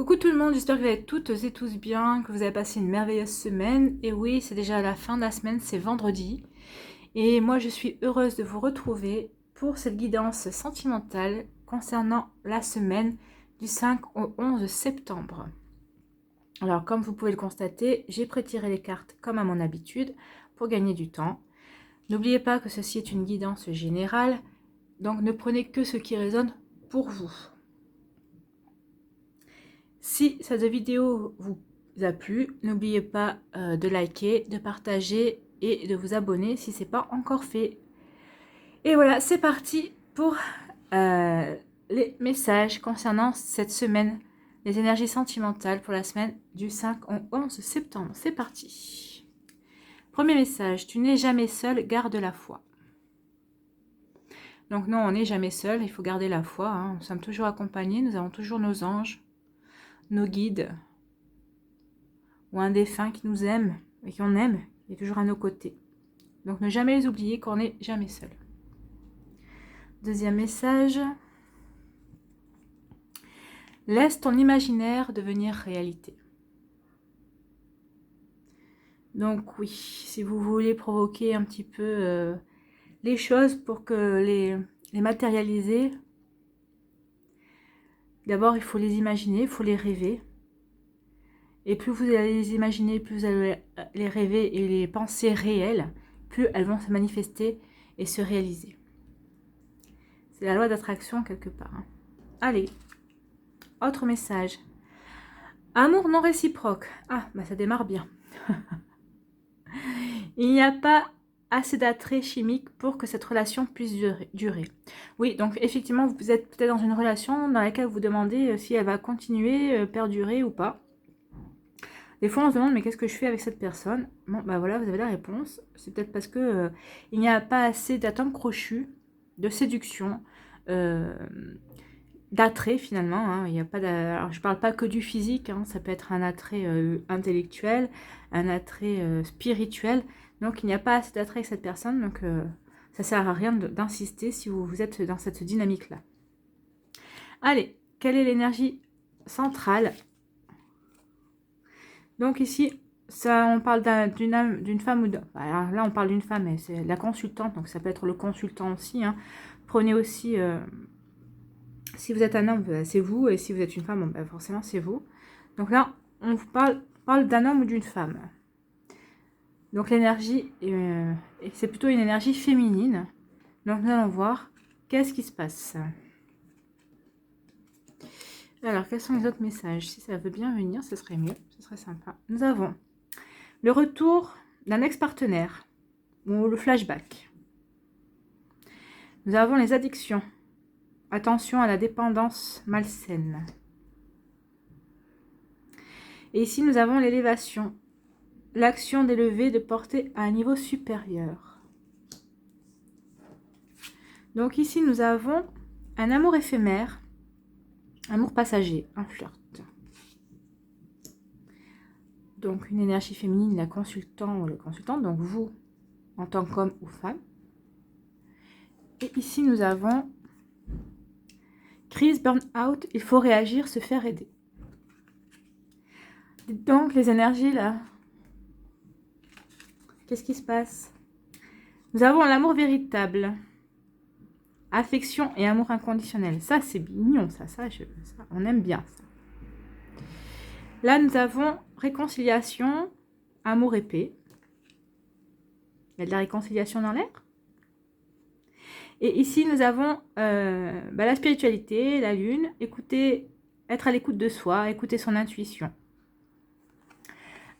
Coucou tout le monde, j'espère que vous allez toutes et tous bien, que vous avez passé une merveilleuse semaine. Et oui, c'est déjà la fin de la semaine, c'est vendredi. Et moi, je suis heureuse de vous retrouver pour cette guidance sentimentale concernant la semaine du 5 au 11 septembre. Alors, comme vous pouvez le constater, j'ai prétiré les cartes comme à mon habitude pour gagner du temps. N'oubliez pas que ceci est une guidance générale, donc ne prenez que ce qui résonne pour vous. Si cette vidéo vous a plu, n'oubliez pas de liker, de partager et de vous abonner si ce n'est pas encore fait. Et voilà, c'est parti pour les messages concernant cette semaine, les énergies sentimentales pour la semaine du 5 au 11 septembre. C'est parti. Premier message, tu n'es jamais seul, garde la foi. Donc non, on n'est jamais seul, il faut garder la foi. Hein. Nous sommes toujours accompagnés, nous avons toujours nos anges, nos guides, ou un défunt qui nous aime et qu'on aime, qui est toujours à nos côtés. Donc ne jamais les oublier qu'on n'est jamais seul. Deuxième message. Laisse ton imaginaire devenir réalité. Donc oui, si vous voulez provoquer un petit peu les choses pour que les matérialiser, d'abord il faut les imaginer, il faut les rêver. Et plus vous allez les imaginer, plus vous allez les rêver et les penser réelles, plus elles vont se manifester et se réaliser. C'est la loi d'attraction quelque part. Hein. Allez, autre message. Amour non réciproque. Ah, bah ça démarre bien. Il n'y a pas assez d'attrait chimique pour que cette relation puisse durer. Oui, donc effectivement, vous êtes peut-être dans une relation dans laquelle vous vous demandez si elle va continuer, perdurer ou pas. Des fois, on se demande, mais qu'est-ce que je fais avec cette personne? Bon, bah voilà, vous avez la réponse. C'est peut-être parce que il n'y a pas assez d'atomes crochus, de séduction, d'attrait finalement. Hein. Il y a pas alors, je parle pas que du physique, hein. Ça peut être un attrait intellectuel, un attrait spirituel. Donc, il n'y a pas assez d'attrait avec cette personne. Donc, ça sert à rien d'insister si vous êtes dans cette dynamique-là. Allez, quelle est l'énergie centrale? Donc ici, ça, on parle d'une femme ou d'un... Alors là, on parle d'une femme, mais c'est la consultante, donc ça peut être le consultant aussi. Hein. Prenez aussi, si vous êtes un homme, c'est vous, et si vous êtes une femme, bon, ben forcément c'est vous. Donc là, on parle d'un homme ou d'une femme. Donc l'énergie, c'est plutôt une énergie féminine. Donc nous allons voir qu'est-ce qui se passe. Alors, quels sont les autres messages? Si ça veut bien venir, ce serait mieux, ce serait sympa. Nous avons le retour d'un ex-partenaire ou le flashback. Nous avons les addictions. Attention à la dépendance malsaine. Et ici, nous avons l'élévation. L'action d'élever, de porter à un niveau supérieur. Donc ici, nous avons un amour éphémère, amour passager, un flirt. Donc une énergie féminine, la consultant ou le consultant, donc vous en tant qu'homme ou femme. Et ici nous avons crise, burn-out, il faut réagir, se faire aider. Dites donc les énergies là. Qu'est-ce qui se passe? Nous avons l'amour véritable. Affection et amour inconditionnel. Ça c'est mignon, ça on aime bien ça. Là nous avons réconciliation, amour et paix. Il y a de la réconciliation dans l'air. Et ici, nous avons la spiritualité, la lune, être à l'écoute de soi, écouter son intuition.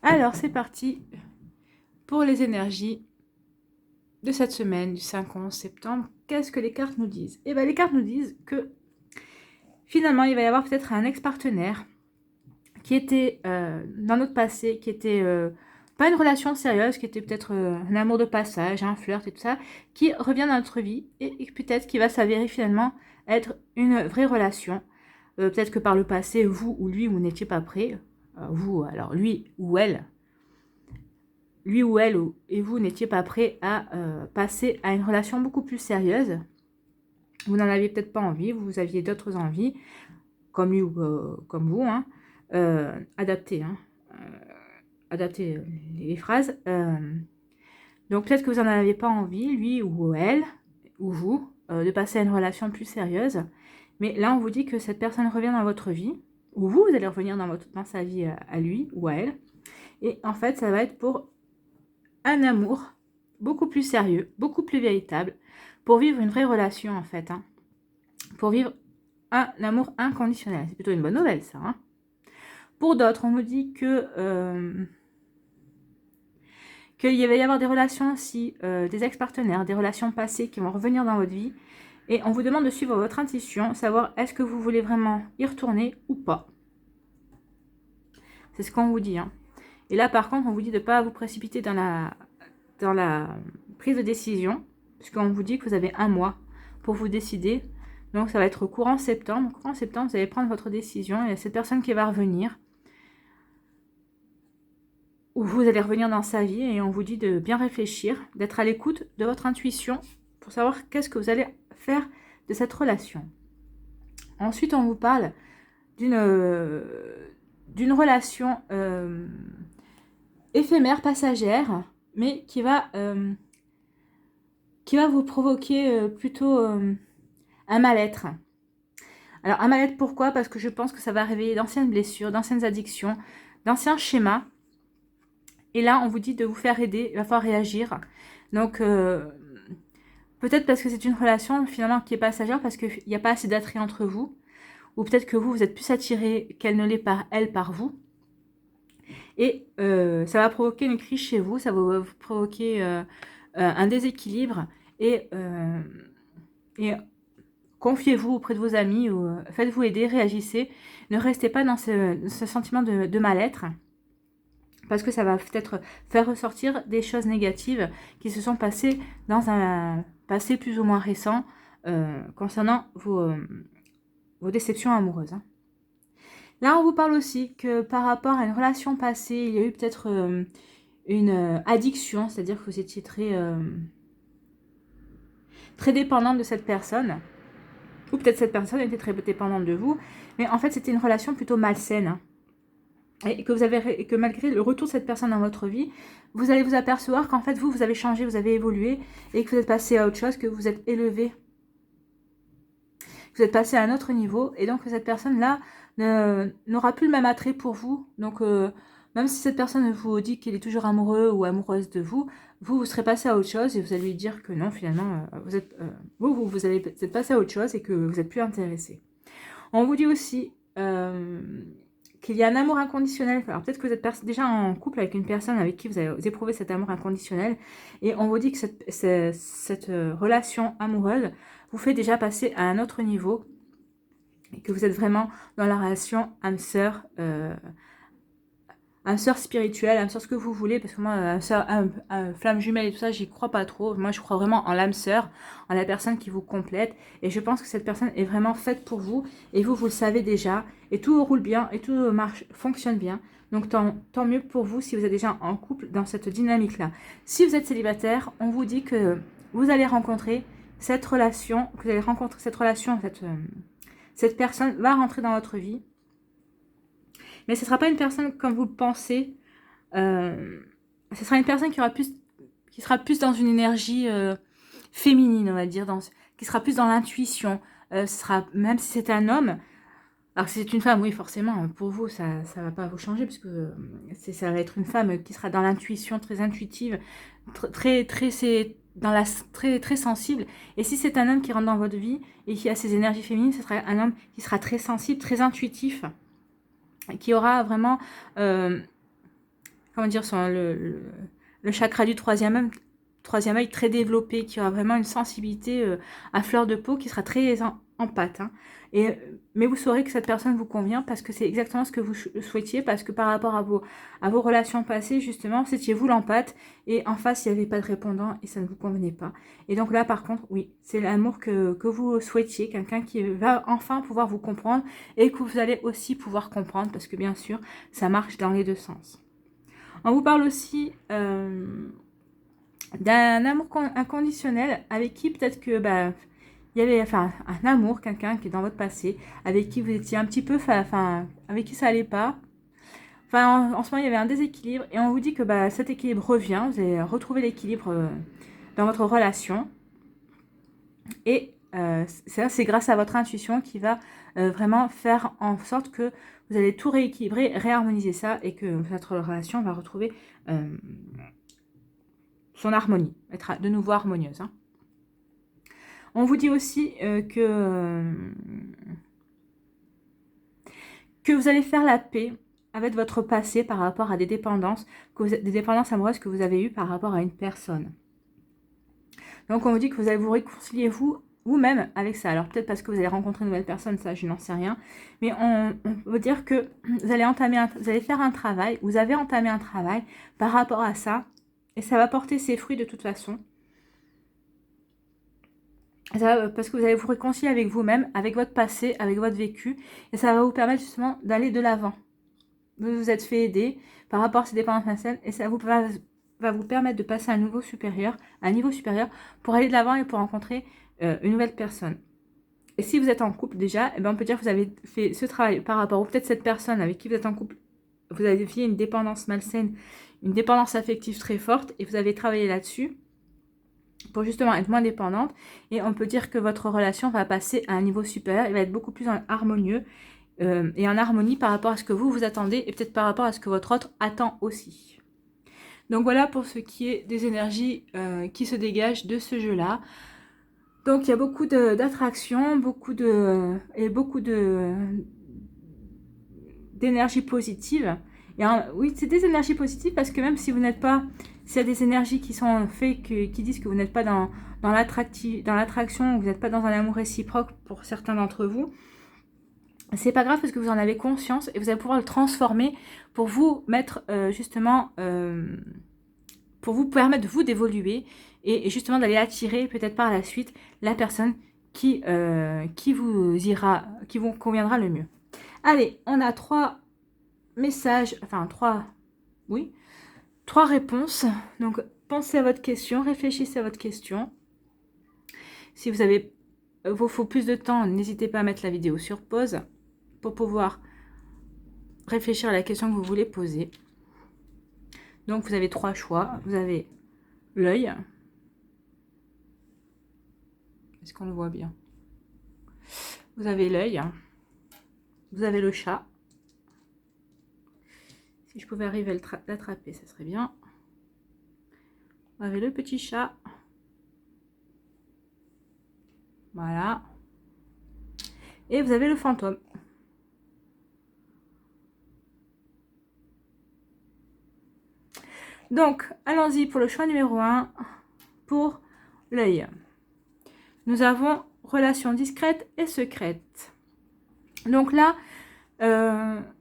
Alors, c'est parti pour les énergies de cette semaine du 5 au 11 septembre. Qu'est-ce que les cartes nous disent? Eh bien, les cartes nous disent que finalement, il va y avoir peut-être un ex-partenaire qui était dans notre passé, qui était... pas une relation sérieuse, qui était peut-être un amour de passage, un flirt et tout ça, qui revient dans notre vie et peut-être qui va s'avérer finalement être une vraie relation. Peut-être que par le passé, vous ou lui, vous n'étiez pas prêts. Vous, alors lui ou elle et vous n'étiez pas prêts à passer à une relation beaucoup plus sérieuse. Vous n'en aviez peut-être pas envie, vous aviez d'autres envies, comme lui ou comme vous, hein. adapter, hein, adapter les phrases. Donc peut-être que vous n'en avez pas envie, lui ou elle, ou vous, de passer à une relation plus sérieuse. Mais là, on vous dit que cette personne revient dans votre vie, ou vous allez revenir dans sa vie à lui ou à elle. Et en fait, ça va être pour un amour beaucoup plus sérieux, beaucoup plus véritable, pour vivre une vraie relation en fait. Hein. Pour vivre un amour inconditionnel. C'est plutôt une bonne nouvelle ça. Hein. Pour d'autres, on nous dit que qu'il va y avoir des relations aussi, des ex-partenaires, des relations passées qui vont revenir dans votre vie. Et on vous demande de suivre votre intuition, savoir est-ce que vous voulez vraiment y retourner ou pas. C'est ce qu'on vous dit. Hein. Et là, par contre, on vous dit de ne pas vous précipiter dans la prise de décision, puisqu'on vous dit que vous avez un mois pour vous décider. Donc, ça va être courant septembre. Courant septembre, vous allez prendre votre décision. Il y a cette personne qui va revenir. Ou vous allez revenir dans sa vie et on vous dit de bien réfléchir, d'être à l'écoute de votre intuition pour savoir qu'est-ce que vous allez faire de cette relation. Ensuite, on vous parle d'une relation éphémère, passagère, mais qui va vous provoquer plutôt un mal-être. Alors, un mal-être, pourquoi? Parce que je pense que ça va réveiller d'anciennes blessures, d'anciennes addictions, d'anciens schémas. Et là, on vous dit de vous faire aider, il va falloir réagir. Donc, peut-être parce que c'est une relation finalement qui est passagère, parce qu'il n'y a pas assez d'attrait entre vous. Ou peut-être que vous êtes plus attiré qu'elle ne l'est par elle, par vous. Et ça va provoquer une crise chez vous, ça va vous provoquer un déséquilibre. Et confiez-vous auprès de vos amis, ou faites-vous aider, réagissez. Ne restez pas dans ce sentiment de mal-être. Parce que ça va peut-être faire ressortir des choses négatives qui se sont passées dans un passé plus ou moins récent concernant vos déceptions amoureuses. Hein. Là, on vous parle aussi que par rapport à une relation passée, il y a eu peut-être une addiction, c'est-à-dire que vous étiez très dépendante de cette personne, ou peut-être cette personne était très dépendante de vous, mais en fait, c'était une relation plutôt malsaine. Hein. Et que malgré le retour de cette personne dans votre vie, vous allez vous apercevoir qu'en fait, vous avez changé, vous avez évolué, et que vous êtes passé à autre chose, que vous êtes élevé. Vous êtes passé à un autre niveau, et donc cette personne-là n'aura plus le même attrait pour vous. Donc, même si cette personne vous dit qu'il est toujours amoureux ou amoureuse de vous, vous serez passé à autre chose, et vous allez lui dire que non, finalement, vous êtes passé à autre chose, et que vous n'êtes plus intéressé. On vous dit aussi... qu'il y a un amour inconditionnel. Alors peut-être que vous êtes déjà en couple avec une personne avec qui vous avez éprouvé cet amour inconditionnel, et on vous dit que cette relation amoureuse vous fait déjà passer à un autre niveau, et que vous êtes vraiment dans la relation âme-sœur spirituelle, âme sœur ce que vous voulez, parce que moi, flamme jumelle et tout ça, j'y crois pas trop. Moi, je crois vraiment en l'âme sœur, en la personne qui vous complète, et je pense que cette personne est vraiment faite pour vous, et vous le savez déjà, et tout roule bien, et tout fonctionne bien. Donc, tant mieux pour vous si vous êtes déjà en couple dans cette dynamique-là. Si vous êtes célibataire, on vous dit que vous allez rencontrer cette relation, cette personne va rentrer dans votre vie. Mais ce ne sera pas une personne comme vous le pensez. Ce sera une personne qui sera plus dans une énergie féminine, on va dire, qui sera plus dans l'intuition. Même si c'est un homme, alors si c'est une femme, oui, forcément, pour vous, ça ne va pas vous changer, puisque ça va être une femme qui sera dans l'intuition, très intuitive, très sensible. Et si c'est un homme qui rentre dans votre vie et qui a ses énergies féminines, ce sera un homme qui sera très sensible, très intuitif, qui aura vraiment, comment dire, le chakra du troisième œil très développé, qui aura vraiment une sensibilité à fleur de peau, qui sera très en pâte. Hein. Mais vous saurez que cette personne vous convient parce que c'est exactement ce que vous souhaitiez, parce que par rapport à vos relations passées, justement, c'était vous l'empâte, et en face, il n'y avait pas de répondant, et ça ne vous convenait pas. Et donc là, par contre, oui, c'est l'amour que vous souhaitiez, quelqu'un qui va enfin pouvoir vous comprendre, et que vous allez aussi pouvoir comprendre, parce que bien sûr, ça marche dans les deux sens. On vous parle aussi d'un amour inconditionnel, avec qui peut-être que... il y avait un amour, quelqu'un qui est dans votre passé, avec qui vous étiez un petit peu, avec qui ça allait pas, Enfin, en ce moment, il y avait un déséquilibre et on vous dit que bah, cet équilibre revient. Vous allez retrouver l'équilibre dans votre relation. Et ça, c'est grâce à votre intuition qui va vraiment faire en sorte que vous allez tout rééquilibrer, réharmoniser ça et que votre relation va retrouver son harmonie, être de nouveau harmonieuse. Hein. On vous dit aussi que vous allez faire la paix avec votre passé par rapport à des dépendances, des dépendances amoureuses que vous avez eues par rapport à une personne. Donc on vous dit que vous allez vous réconcilier vous-même avec ça. Alors peut-être parce que vous allez rencontrer une nouvelle personne, ça je n'en sais rien. Mais on veut dire que vous allez faire un travail, vous avez entamé un travail par rapport à ça. Et ça va porter ses fruits de toute façon. Ça, parce que vous allez vous réconcilier avec vous-même, avec votre passé, avec votre vécu. Et ça va vous permettre justement d'aller de l'avant. Vous vous êtes fait aider par rapport à ces dépendances personnelles. Et ça va vous permettre de passer à un niveau supérieur pour aller de l'avant et pour rencontrer une nouvelle personne. Et si vous êtes en couple déjà, eh bien on peut dire que vous avez fait ce travail par rapport, ou peut-être cette personne avec qui vous êtes en couple, vous avez défié une dépendance malsaine, une dépendance affective très forte, et vous avez travaillé là-dessus pour justement être moins dépendante. Et on peut dire que votre relation va passer à un niveau supérieur, il va être beaucoup plus harmonieux et en harmonie par rapport à ce que vous attendez, et peut-être par rapport à ce que votre autre attend aussi. Donc voilà pour ce qui est des énergies qui se dégagent de ce jeu-là. Donc il y a beaucoup d'attraction, beaucoup d'énergie positive. Et oui, c'est des énergies positives parce que même si vous n'êtes pas, s'il y a des énergies qui sont faites, qui disent que vous n'êtes pas dans l'attraction, vous n'êtes pas dans un amour réciproque pour certains d'entre vous, c'est pas grave parce que vous en avez conscience et vous allez pouvoir le transformer pour vous mettre justement, pour vous permettre de vous d'évoluer et justement d'aller attirer peut-être par la suite la personne qui vous conviendra le mieux. Allez, on a 3 messages, enfin 3 réponses. Donc pensez à votre question, réfléchissez à votre question. Si vous avez faut plus de temps, n'hésitez pas à mettre la vidéo sur pause pour pouvoir réfléchir à la question que vous voulez poser. Donc vous avez 3 choix. Vous avez l'œil. Est-ce qu'on le voit bien? Vous avez l'œil. Vous avez le chat. Si je pouvais arriver à l'attraper, ça serait bien. Vous avez le petit chat. Voilà. Et vous avez le fantôme. Donc, allons-y pour le choix numéro 1, pour l'œil. Nous avons relation discrète et secrète. Donc là,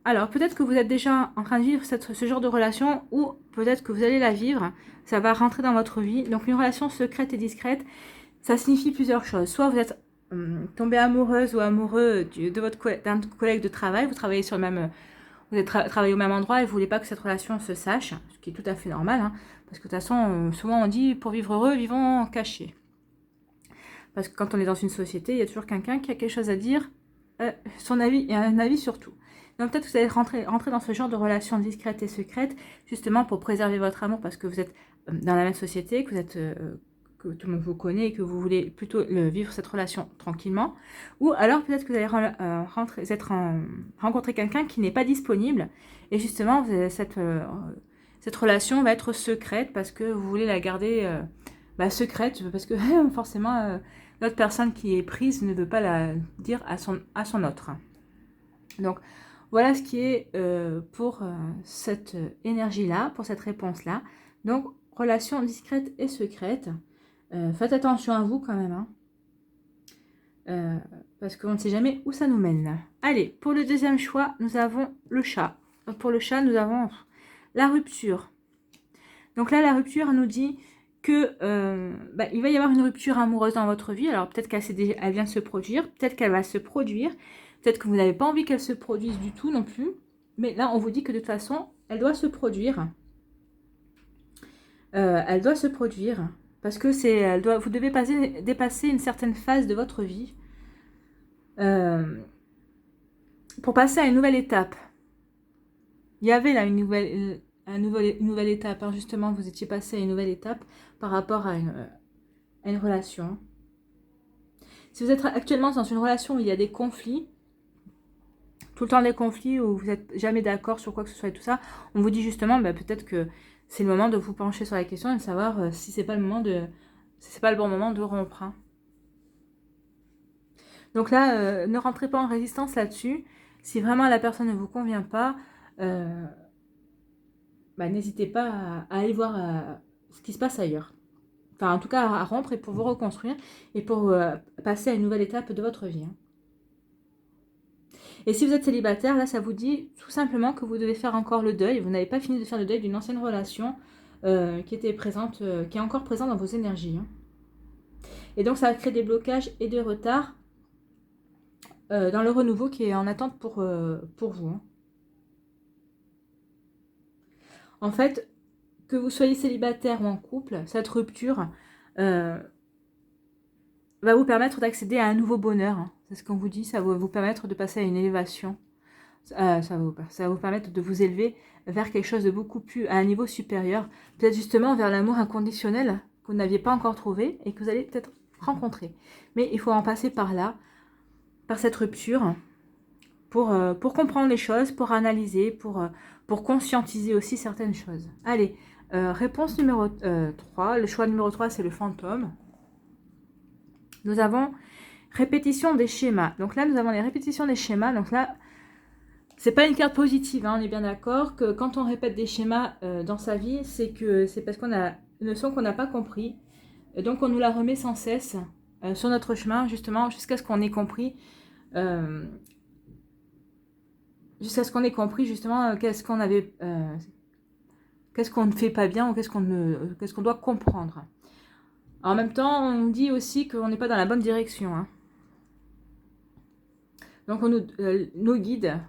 alors peut-être que vous êtes déjà en train de vivre ce genre de relation ou peut-être que vous allez la vivre. Ça va rentrer dans votre vie. Donc une relation secrète et discrète, ça signifie plusieurs choses. Soit vous êtes tombé amoureuse ou amoureux d'un collègue de travail, vous travaillez sur le même... Vous êtes travaillé au même endroit et vous ne voulez pas que cette relation se sache, ce qui est tout à fait normal. Hein, parce que de toute façon, souvent on dit, pour vivre heureux, vivons cachés. Parce que quand on est dans une société, il y a toujours quelqu'un qui a quelque chose à dire, son avis et un avis sur tout. Donc peut-être que vous allez rentrer dans ce genre de relation discrète et secrète, justement pour préserver votre amour, parce que vous êtes dans la même société, que vous êtes... que tout le monde vous connaît et que vous voulez plutôt vivre cette relation tranquillement. Ou alors peut-être que vous allez rencontrer quelqu'un qui n'est pas disponible et justement cette relation va être secrète parce que vous voulez la garder secrète parce que forcément l'autre personne qui est prise ne veut pas la dire à son autre. Donc voilà ce qui est pour cette énergie-là, pour cette réponse-là. Donc relation discrète et secrète. Faites attention à vous quand même, hein. Parce qu'on ne sait jamais où ça nous mène. Allez, pour le deuxième choix, nous avons le chat. Pour le chat, nous avons la rupture. Donc là, la rupture nous dit que il va y avoir une rupture amoureuse dans votre vie. Alors peut-être qu'elle vient de se produire, peut-être qu'elle va se produire, peut-être que vous n'avez pas envie qu'elle se produise du tout non plus. Mais là, on vous dit que de toute façon, elle doit se produire. Elle doit se produire. Parce que vous devez dépasser une certaine phase de votre vie pour passer à une nouvelle étape. Il y avait là une nouvelle étape, hein, justement, vous étiez passé à une nouvelle étape par rapport à une relation. Si vous êtes actuellement dans une relation où il y a des conflits, tout le temps des conflits, où vous n'êtes jamais d'accord sur quoi que ce soit et tout ça, on vous dit justement, bah, peut-être que c'est le moment de vous pencher sur la question et de savoir si c'est pas le moment de, si c'est pas le bon moment de rompre. Hein. Donc là, ne rentrez pas en résistance là-dessus. Si vraiment la personne ne vous convient pas, bah, n'hésitez pas à aller voir ce qui se passe ailleurs. Enfin, en tout cas, à rompre et pour vous reconstruire et pour passer à une nouvelle étape de votre vie. Hein. Et si vous êtes célibataire, là, ça vous dit tout simplement que vous devez faire encore le deuil. Vous n'avez pas fini de faire le deuil d'une ancienne relation qui était présente, qui est encore présente dans vos énergies. Hein. Et donc, ça va créer des blocages et des retards dans le renouveau qui est en attente pour vous. Hein. En fait, que vous soyez célibataire ou en couple, cette rupture va vous permettre d'accéder à un nouveau bonheur. Hein. C'est ce qu'on vous dit, ça va vous permettre de passer à une élévation. Ça va vous permettre de vous élever vers quelque chose de beaucoup plus, à un niveau supérieur. Peut-être justement vers l'amour inconditionnel que vous n'aviez pas encore trouvé et que vous allez peut-être rencontrer. Mais il faut en passer par là, par cette rupture, pour comprendre les choses, pour analyser, pour conscientiser aussi certaines choses. Allez, réponse numéro 3. Le choix numéro 3, c'est le fantôme. Nous avons répétition des schémas. Donc là, nous avons les répétitions des schémas. Donc là, c'est pas une carte positive, hein, on est bien d'accord que quand on répète des schémas dans sa vie, c'est parce qu'on a une leçon qu'on n'a pas compris. Et donc on nous la remet sans cesse sur notre chemin, justement, jusqu'à ce qu'on ait compris. Jusqu'à ce qu'on ait compris justement qu'est-ce qu'on avait, qu'est-ce qu'on ne fait pas bien ou qu'est-ce qu'on doit comprendre. En même temps, on dit aussi qu'on n'est pas dans la bonne direction. Hein. Donc on nous guide.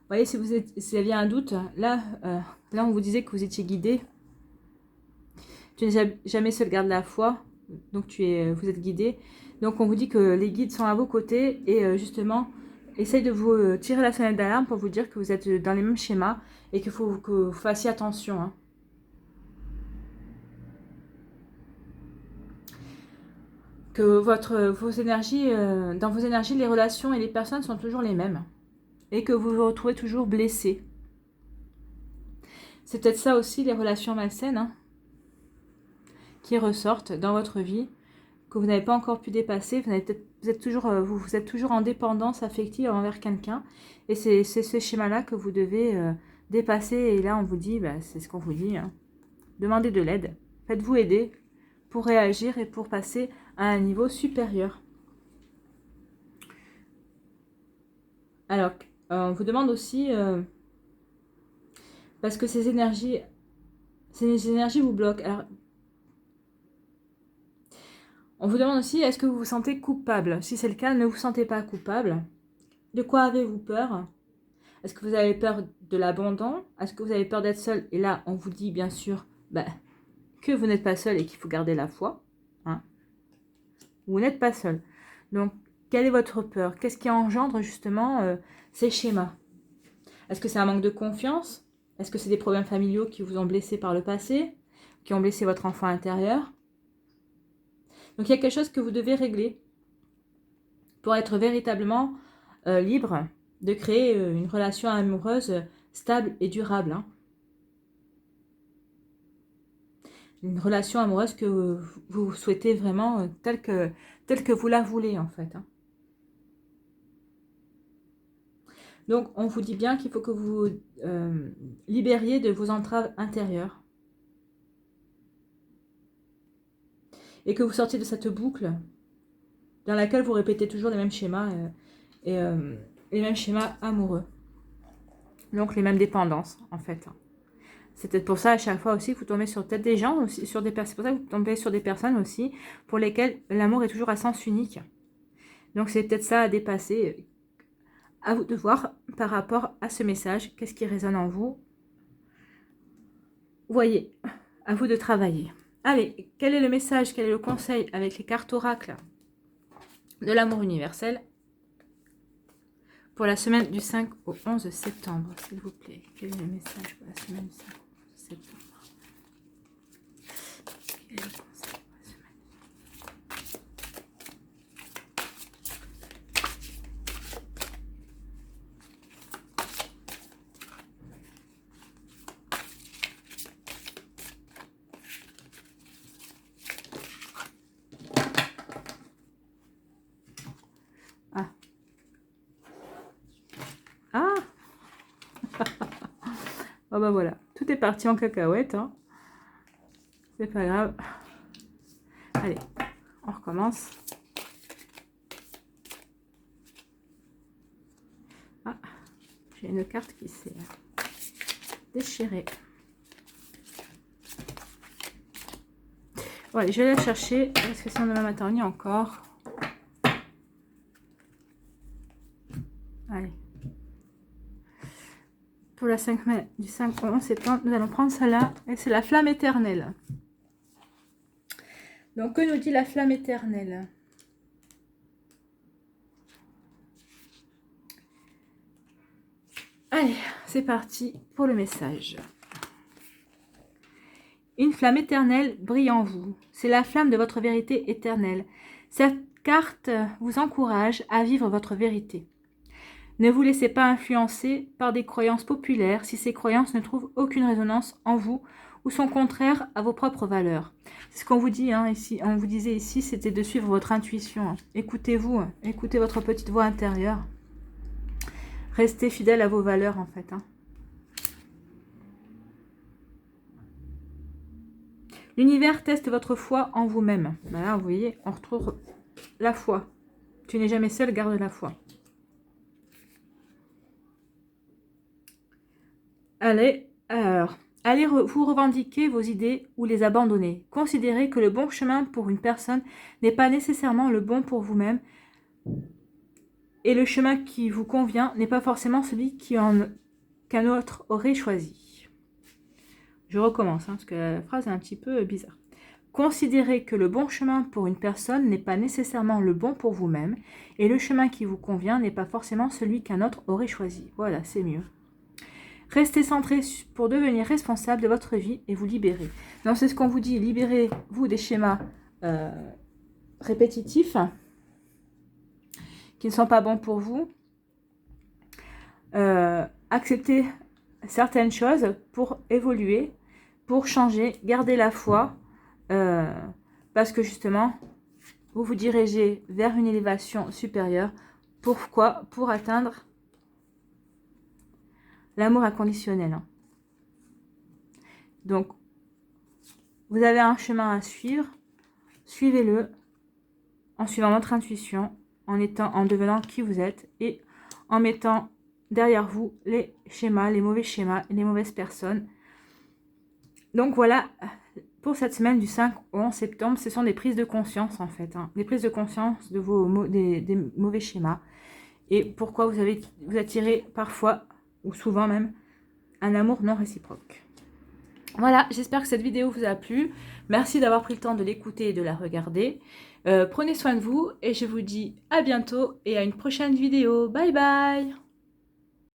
Vous voyez, si vous aviez un doute, là on vous disait que vous étiez guidé. Tu n'es jamais seul, garde la foi. Donc vous êtes guidé. Donc on vous dit que les guides sont à vos côtés et justement, essaye de vous tirer la sonnette d'alarme pour vous dire que vous êtes dans les mêmes schémas et qu'il faut que vous fassiez attention. Hein. Que vos énergies, dans vos énergies, les relations et les personnes sont toujours les mêmes. Et que vous vous retrouvez toujours blessé. C'est peut-être ça aussi, les relations malsaines, hein, qui ressortent dans votre vie, que vous n'avez pas encore pu dépasser. Vous êtes toujours en dépendance affective envers quelqu'un. Et c'est ce schéma-là que vous devez dépasser. Et là, on vous dit, bah, c'est ce qu'on vous dit, hein, demandez de l'aide. Faites-vous aider pour réagir et pour passer à un niveau supérieur. Alors, on vous demande aussi, parce que ces énergies vous bloquent. Alors, on vous demande aussi, est-ce que vous vous sentez coupable? Si c'est le cas, ne vous sentez pas coupable. De quoi avez-vous peur? Est-ce que vous avez peur de l'abandon? Est-ce que vous avez peur d'être seul? Et là, on vous dit bien sûr bah, que vous n'êtes pas seul et qu'il faut garder la foi. Hein. Vous n'êtes pas seul. Donc, quelle est votre peur? Qu'est-ce qui engendre justement ces schémas? Est-ce que c'est un manque de confiance? Est-ce que c'est des problèmes familiaux qui vous ont blessé par le passé? Qui ont blessé votre enfant intérieur? Donc, il y a quelque chose que vous devez régler pour être véritablement libre de créer une relation amoureuse stable et durable. Hein. Une relation amoureuse que vous souhaitez vraiment telle que vous la voulez en fait. Hein. Donc, on vous dit bien qu'il faut que vous libériez de vos entraves intérieures. Et que vous sortiez de cette boucle dans laquelle vous répétez toujours les mêmes schémas et les mêmes schémas amoureux. Donc, les mêmes dépendances, en fait. C'est peut-être pour ça, à chaque fois aussi, que vous tombez sur peut-être des gens, aussi, sur des personnes. C'est pour ça que vous tombez sur des personnes aussi pour lesquelles l'amour est toujours à sens unique. Donc, c'est peut-être ça à dépasser. À vous de voir par rapport à ce message, qu'est-ce qui résonne en vous. Voyez, à vous de travailler. Allez, quel est le message, quel est le conseil avec les cartes oracles de l'amour universel Pour la semaine du 5 au 11 septembre, s'il vous plaît. Quel est le message pour la semaine du 5 au 11 septembre? Quel est le conseil pour la semaine? Ah. Ah. Oh bah voilà, tout est parti en cacahuète, hein. C'est pas grave. Allez, on recommence. Ah, j'ai une carte qui s'est déchirée. Ouais, je vais la chercher parce que sinon demain matin on y est encore. Allez. Pour la 5 mai, du 5 au 11 septembre, nous allons prendre celle-là. Et c'est la flamme éternelle. Donc, que nous dit la flamme éternelle? Allez, c'est parti pour le message. Une flamme éternelle brille en vous. C'est la flamme de votre vérité éternelle. Cette carte vous encourage à vivre votre vérité. Ne vous laissez pas influencer par des croyances populaires si ces croyances ne trouvent aucune résonance en vous ou sont contraires à vos propres valeurs. C'est ce qu'on vous dit ici. On vous disait ici, c'était de suivre votre intuition. Écoutez-vous, écoutez votre petite voix intérieure. Restez fidèle à vos valeurs en fait. L'univers teste votre foi en vous-même. Là, vous voyez, on retrouve la foi. Tu n'es jamais seul, garde la foi. Allez vous revendiquer vos idées ou les abandonner. Considérez que le bon chemin pour une personne n'est pas nécessairement le bon pour vous-même. Et le chemin qui vous convient n'est pas forcément celui qu'un autre aurait choisi. Je recommence, parce que la phrase est un petit peu bizarre. Considérez que le bon chemin pour une personne n'est pas nécessairement le bon pour vous-même. Et le chemin qui vous convient n'est pas forcément celui qu'un autre aurait choisi. Voilà, c'est mieux. Restez centré pour devenir responsable de votre vie et vous libérer. Donc c'est ce qu'on vous dit, libérez-vous des schémas répétitifs qui ne sont pas bons pour vous. Acceptez certaines choses pour évoluer, pour changer, gardez la foi, parce que justement, vous vous dirigez vers une élévation supérieure. Pourquoi? Pour atteindre l'amour inconditionnel. Donc, vous avez un chemin à suivre. Suivez-le en suivant votre intuition, en devenant qui vous êtes et en mettant derrière vous les schémas, les mauvais schémas, les mauvaises personnes. Donc voilà, pour cette semaine du 5 au 11 septembre, ce sont des prises de conscience en fait. Des prises de conscience de des mauvais schémas. Et pourquoi vous attirez parfois, ou souvent même, un amour non réciproque. Voilà, j'espère que cette vidéo vous a plu. Merci d'avoir pris le temps de l'écouter et de la regarder. Prenez soin de vous et je vous dis à bientôt et à une prochaine vidéo. Bye bye!